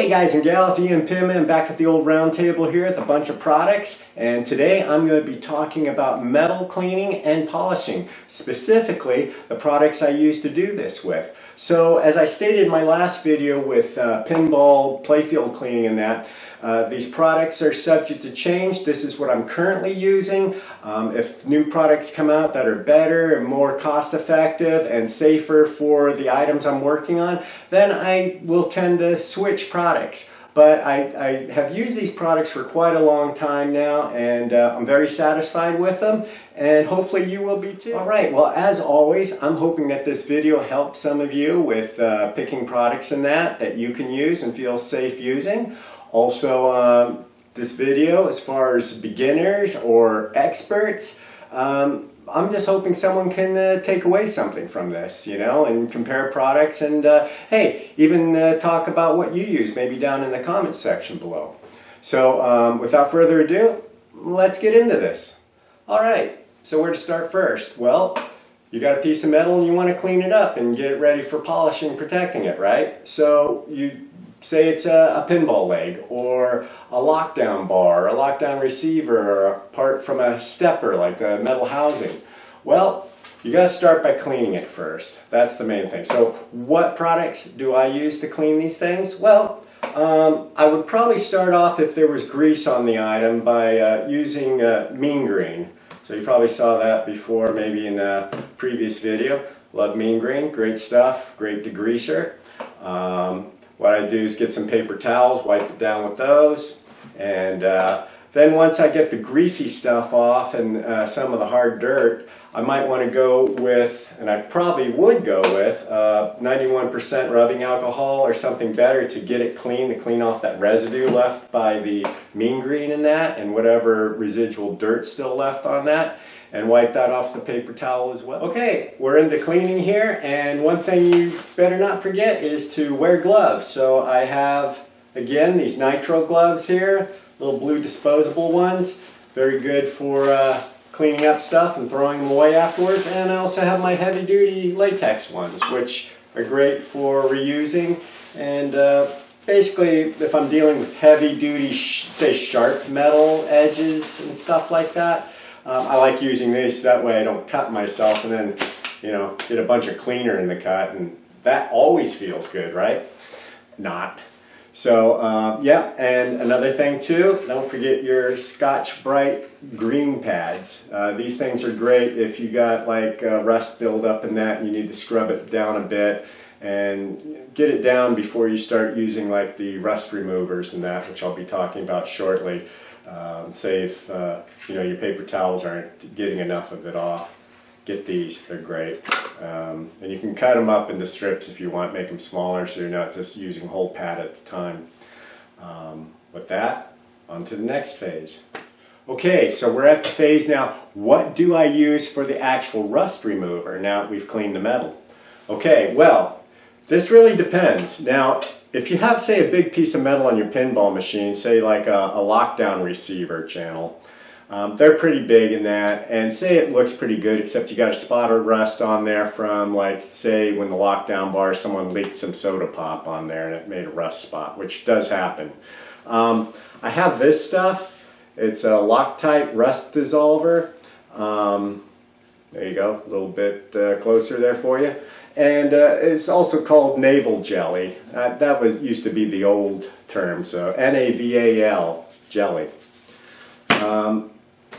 Hey guys and gals, EM-PINMAN back at the old round table here with a bunch of products, and today I'm going to be talking about metal cleaning and polishing, specifically the products I use to do this with. So as I stated in my last video with pinball playfield cleaning and that, these products are subject to change. This is what I'm currently using. If new products come out that are better and more cost effective and safer for the items I'm working on, then I will tend to switch products. But I have used these products for quite a long time now, and I'm very satisfied with them, and hopefully you will be too. Alright, well, as always, I'm hoping that this video helps some of you with picking products and that you can use and feel safe using. Also, this video, as far as beginners or experts, I'm just hoping someone can take away something from this, you know, and compare products and, hey, even talk about what you use, maybe down in the comments section below. So, without further ado, let's get into this. Alright, so where to start first? Well, you got a piece of metal and you want to clean it up and get it ready for polishing and protecting it, right? So, you say it's a pinball leg, or a lockdown bar, or a lockdown receiver, or a part from a stepper like the metal housing. Well, you got to start by cleaning it first. That's the main thing. So what products do I use to clean these things? Well, I would probably start off, if there was grease on the item, by using Mean Green. So you probably saw that before, maybe in a previous video. Love Mean Green, great stuff, great degreaser. What I do is get some paper towels, wipe it down with those, and then once I get the greasy stuff off and some of the hard dirt, I might want to go with, and I probably would go with, 91% rubbing alcohol or something better to get it clean, to clean off that residue left by the Mean Green in that and whatever residual dirt still left on that. And wipe that off the paper towel as well. Okay, we're into cleaning here, and one thing you better not forget is to wear gloves. So I have, again, these nitro gloves here, little blue disposable ones, very good for cleaning up stuff and throwing them away afterwards. And I also have my heavy duty latex ones, which are great for reusing. And basically, if I'm dealing with heavy duty, say sharp metal edges and stuff like that, I like using these, that way I don't cut myself and then, you know, get a bunch of cleaner in the cut, and that always feels good, right? Not. So, yeah, and another thing too, don't forget your Scotch Brite green pads. These things are great if you got like rust buildup in that and you need to scrub it down a bit and get it down before you start using like the rust removers and that, which I'll be talking about shortly. Say if you know, your paper towels aren't getting enough of it off, get these, they're great. And you can cut them up into strips if you want, make them smaller so you're not just using whole pad at the time. With that, on to the next phase. Okay, so we're at the phase now, what do I use for the actual rust remover now that we've cleaned the metal? Okay, well, this really depends. Now, if you have, say, a big piece of metal on your pinball machine, say like a lockdown receiver channel, they're pretty big in that, and say it looks pretty good, except you got a spot of rust on there from, like, say when the lockdown bar, someone leaked some soda pop on there and it made a rust spot, which does happen. I have this stuff. It's a Loctite rust dissolver. There you go, a little bit closer there for you. And it's also called naval jelly. That used to be the old term, so N-A-V-A-L, jelly.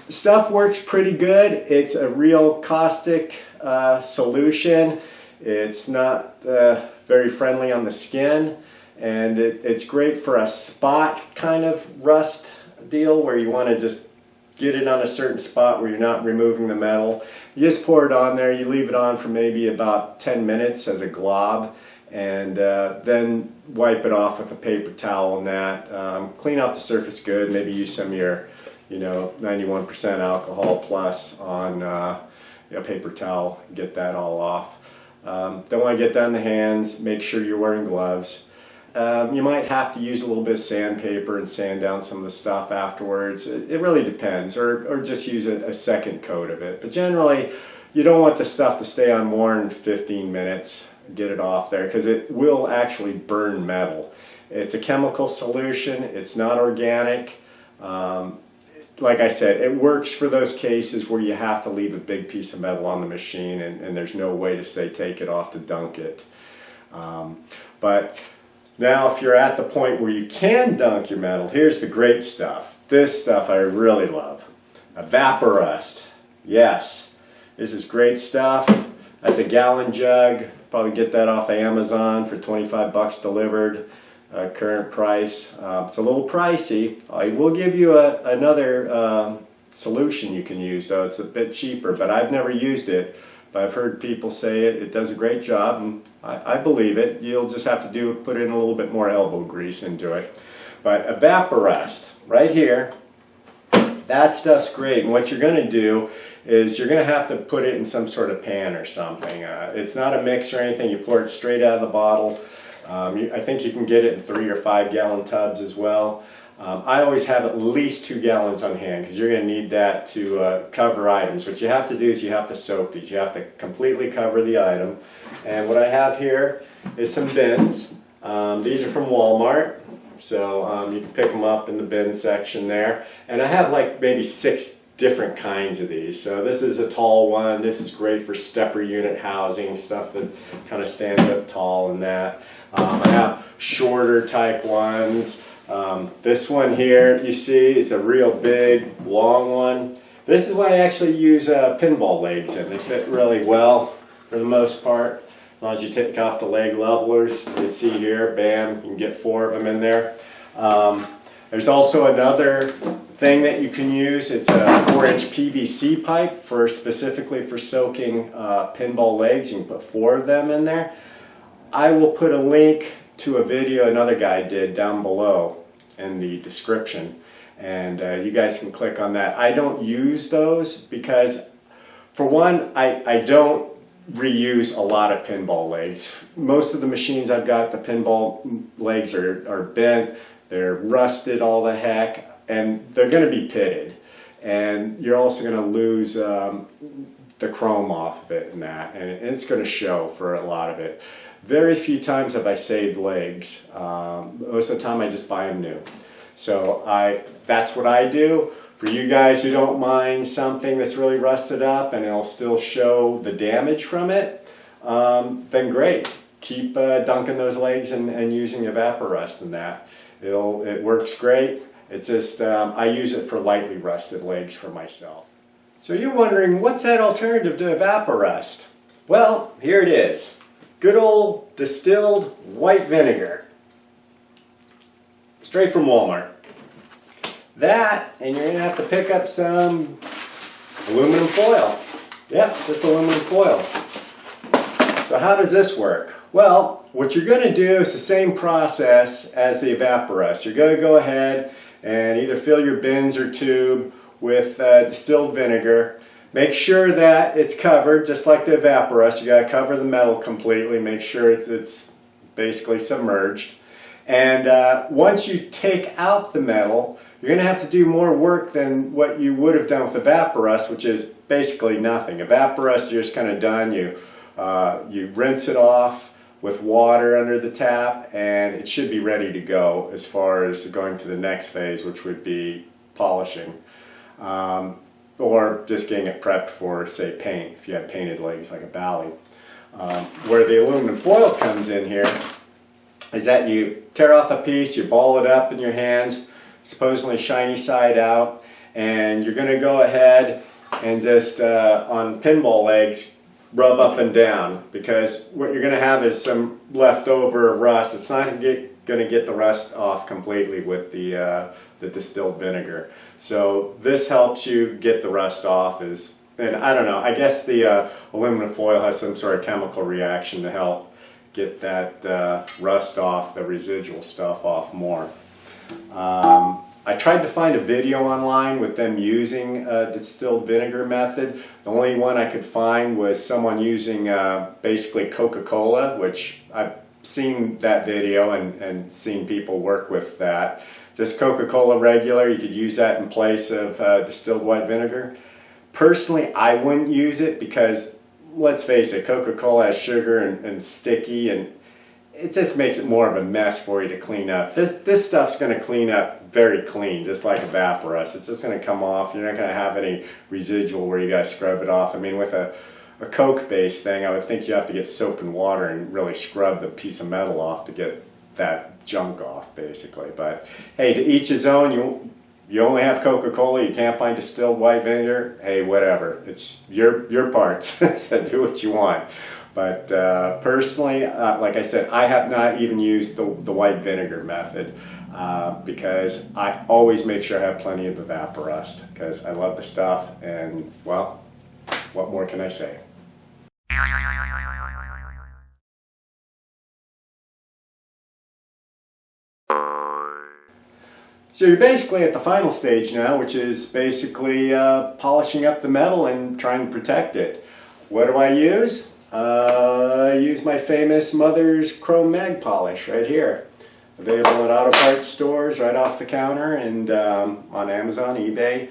Stuff works pretty good. It's a real caustic solution. It's not very friendly on the skin, and it's great for a spot kind of rust deal where you want to just get it on a certain spot where you're not removing the metal. You just pour it on there, you leave it on for maybe about 10 minutes as a glob, and then wipe it off with a paper towel and that. Clean out the surface good, maybe use some of your, you know, 91% alcohol plus on a paper towel, get that all off. Don't want to get that in the hands, make sure you're wearing gloves. You might have to use a little bit of sandpaper and sand down some of the stuff afterwards. It really depends, or just use a second coat of it. But generally, you don't want the stuff to stay on more than 15 minutes. Get it off there, because it will actually burn metal. It's a chemical solution. It's not organic. Like I said, it works for those cases where you have to leave a big piece of metal on the machine and there's no way to say take it off to dunk it. But now if you're at the point where you can dunk your metal, here's the great stuff. This stuff I really love. Evaporust. Yes, this is great stuff. That's a gallon jug. Probably get that off of Amazon for 25 bucks delivered. Current price. It's a little pricey. I will give you another solution you can use, though it's a bit cheaper, but I've never used it. But I've heard people say it does a great job, and I believe it. You'll just have to put in a little bit more elbow grease into it. But Evaporust, right here, that stuff's great. And what you're going to do is you're going to have to put it in some sort of pan or something. It's not a mix or anything. You pour it straight out of the bottle. I think you can get it in 3 or 5 gallon tubs as well. I always have at least 2 gallons on hand because you're going to need that to cover items. What you have to do is you have to soak these. You have to completely cover the item. And what I have here is some bins. These are from Walmart, so you can pick them up in the bin section there. And I have like maybe 6 different kinds of these. So this is a tall one. This is great for stepper unit housing, stuff that kind of stands up tall and that. I have shorter type ones. This one here you see is a real big long one. This is what I actually use pinball legs in. They fit really well for the most part. As long as you take off the leg levelers, you can see here, bam, you can get 4 of them in there. There's also another thing that you can use. It's a 4-inch PVC pipe specifically for soaking pinball legs. You can put 4 of them in there. I will put a link to a video another guy did down below in the description, and you guys can click on that. I don't use those because, for one, I don't reuse a lot of pinball legs. Most of the machines I've got, the pinball legs are bent, they're rusted all the heck, and they're going to be pitted, and you're also going to lose the chrome off of it and that, and it's going to show for a lot of it. Very few times have I saved legs. Most of the time I just buy them new. So that's what I do. For you guys who don't mind something that's really rusted up and it'll still show the damage from it, then great. Keep dunking those legs and using Evaporust in that. It works great. It's just I use it for lightly rusted legs for myself. So you're wondering, what's that alternative to Evaporust? Well, here it is. Good old distilled white vinegar. Straight from Walmart. That, and you're going to have to pick up some aluminum foil. Yeah, just aluminum foil. So how does this work? Well, what you're going to do is the same process as the Evaporust. You're going to go ahead and either fill your bins or tube with distilled vinegar. Make sure that it's covered, just like the Evaporust. You got to cover the metal completely. Make sure it's basically submerged. And once you take out the metal, you're going to have to do more work than what you would have done with Evaporust, which is basically nothing. Evaporust, you're just kind of done. You rinse it off with water under the tap, and it should be ready to go as far as going to the next phase, which would be polishing. Or just getting it prepped for, say, paint, if you have painted legs like a Bally. Where the aluminum foil comes in here is that you tear off a piece, you ball it up in your hands, supposedly shiny side out, and you're going to go ahead and just, on pinball legs, rub up and down, because what you're going to have is some leftover rust. It's not going to get the rust off completely with the distilled vinegar. So this helps you get the rust off. And I don't know, I guess the aluminum foil has some sort of chemical reaction to help get that rust off, the residual stuff off more. I tried to find a video online with them using a distilled vinegar method. The only one I could find was someone using basically Coca-Cola, which I've seen that video and seen people work with that. Just Coca-Cola regular, you could use that in place of distilled white vinegar. Personally, I wouldn't use it because, let's face it, Coca-Cola has sugar and sticky, and it just makes it more of a mess for you to clean up. This stuff's going to clean up very clean, just like Evaporust. It's just going to come off. You're not going to have any residual where you got to scrub it off. I mean, with a Coke-based thing, I would think you have to get soap and water and really scrub the piece of metal off to get that junk off, basically. But hey, to each his own. You only have Coca-Cola, you can't find distilled white vinegar, hey, whatever. It's your parts, so do what you want. But personally, like I said, I have not even used the white vinegar method because I always make sure I have plenty of Evaporust because I love the stuff, and well, what more can I say? So you're basically at the final stage now, which is basically polishing up the metal and trying to protect it. What do I use? I use my famous Mother's Chrome Mag Polish right here. Available at auto parts stores right off the counter and on Amazon, eBay.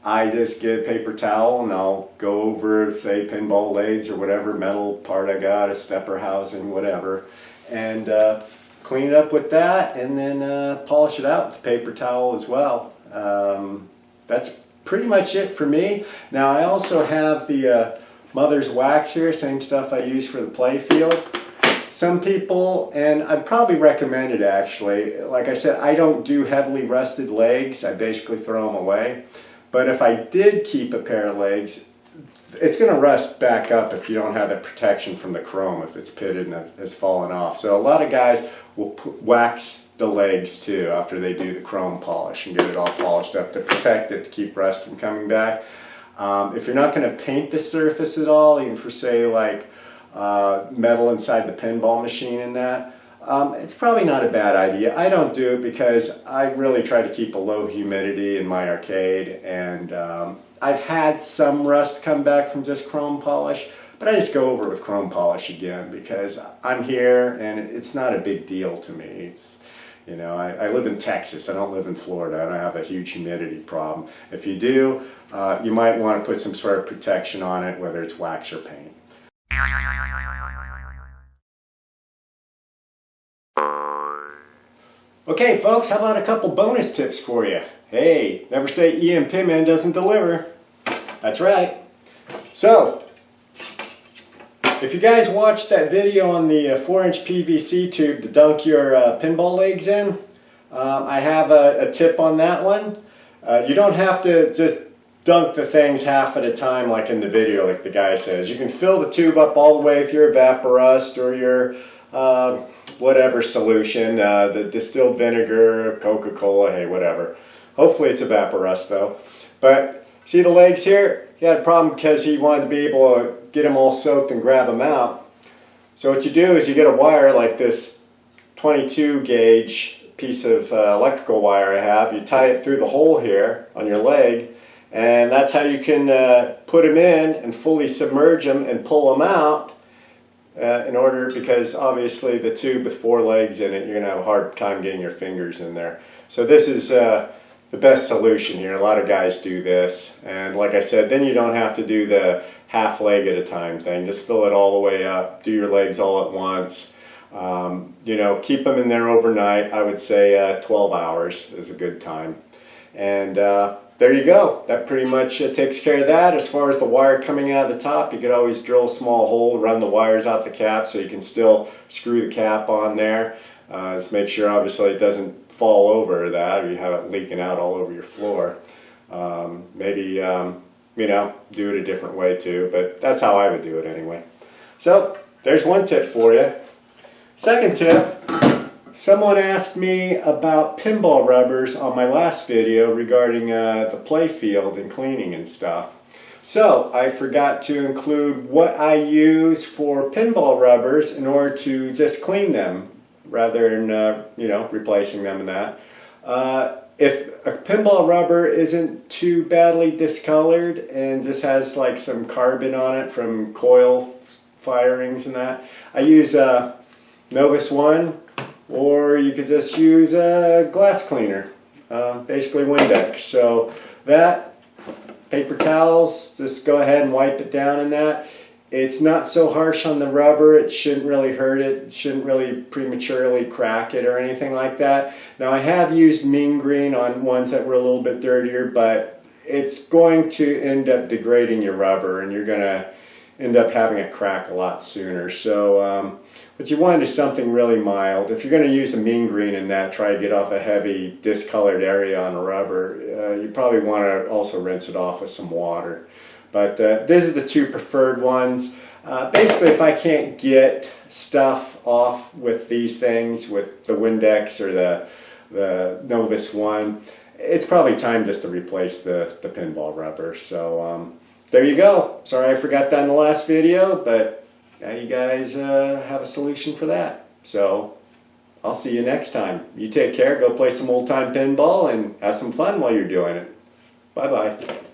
I just get a paper towel and I'll go over, say, pinball legs or whatever metal part I got, a stepper housing, whatever, and clean it up with that, and then polish it out with the paper towel as well. That's pretty much it for me. Now I also have the Mother's Wax here, same stuff I use for the play field. Some people, and I'd probably recommend it actually, like I said, I don't do heavily rusted legs, I basically throw them away. But if I did keep a pair of legs, it's going to rust back up if you don't have that protection from the chrome, if it's pitted and has fallen off. So a lot of guys will wax the legs too after they do the chrome polish and get it all polished up to protect it, to keep rust from coming back. If you're not going to paint the surface at all, even for say like metal inside the pinball machine and that, it's probably not a bad idea. I don't do it because I really try to keep a low humidity in my arcade, and I've had some rust come back from just chrome polish, but I just go over with chrome polish again because I'm here and it's not a big deal to me. It's, you know, I live in Texas, I don't live in Florida, I don't have a huge humidity problem. If you do, you might want to put some sort of protection on it, whether it's wax or paint. Okay folks, how about a couple bonus tips for you? Hey, never say EM-PINMAN doesn't deliver. That's right. So, if you guys watched that video on the 4-inch PVC tube to dunk your pinball legs in, I have a tip on that one. You don't have to just dunk the things half at a time like in the video like the guy says. You can fill the tube up all the way with your Evaporust or your whatever solution, the distilled vinegar, Coca-Cola, hey, whatever. Hopefully it's Evaporust though. But see the legs here? He had a problem because he wanted to be able to get them all soaked and grab them out. So what you do is you get a wire like this 22 gauge piece of electrical wire I have. You tie it through the hole here on your leg, and that's how you can put them in and fully submerge them and pull them out. Because obviously the tube with 4 legs in it, you're going to have a hard time getting your fingers in there. So this is the best solution here. A lot of guys do this, and like I said, then you don't have to do the half leg at a time thing. Just fill it all the way up, do your legs all at once. You know, keep them in there overnight. I would say 12 hours is a good time. And there you go. That pretty much takes care of that. As far as the wire coming out of the top, you could always drill a small hole, run the wires out the cap so you can still screw the cap on there. Just make sure obviously it doesn't fall over that or you have it leaking out all over your floor. Maybe, you know, do it a different way too, but that's how I would do it anyway. So there's one tip for you. Second tip. Someone asked me about pinball rubbers on my last video regarding the play field and cleaning and stuff. So I forgot to include what I use for pinball rubbers in order to just clean them rather than you know, replacing them and that. If a pinball rubber isn't too badly discolored and just has like some carbon on it from coil firings and that, I use Novus 1. Or you could just use a glass cleaner, basically Windex. So that, paper towels, just go ahead and wipe it down in that. It's not so harsh on the rubber, it shouldn't really hurt it, shouldn't really prematurely crack it or anything like that. Now I have used mean green on ones that were a little bit dirtier, but it's going to end up degrading your rubber and you're going to end up having it crack a lot sooner. So what you want is something really mild. If you're going to use a mean green in that, try to get off a heavy discolored area on a rubber, you probably want to also rinse it off with some water. But these are the two preferred ones. Basically, if I can't get stuff off with these things, with the Windex or the Novus one, it's probably time just to replace the pinball rubber. So there you go. Sorry I forgot that in the last video, but now you guys have a solution for that. So I'll see you next time. You take care, go play some old-time pinball, and have some fun while you're doing it. Bye-bye.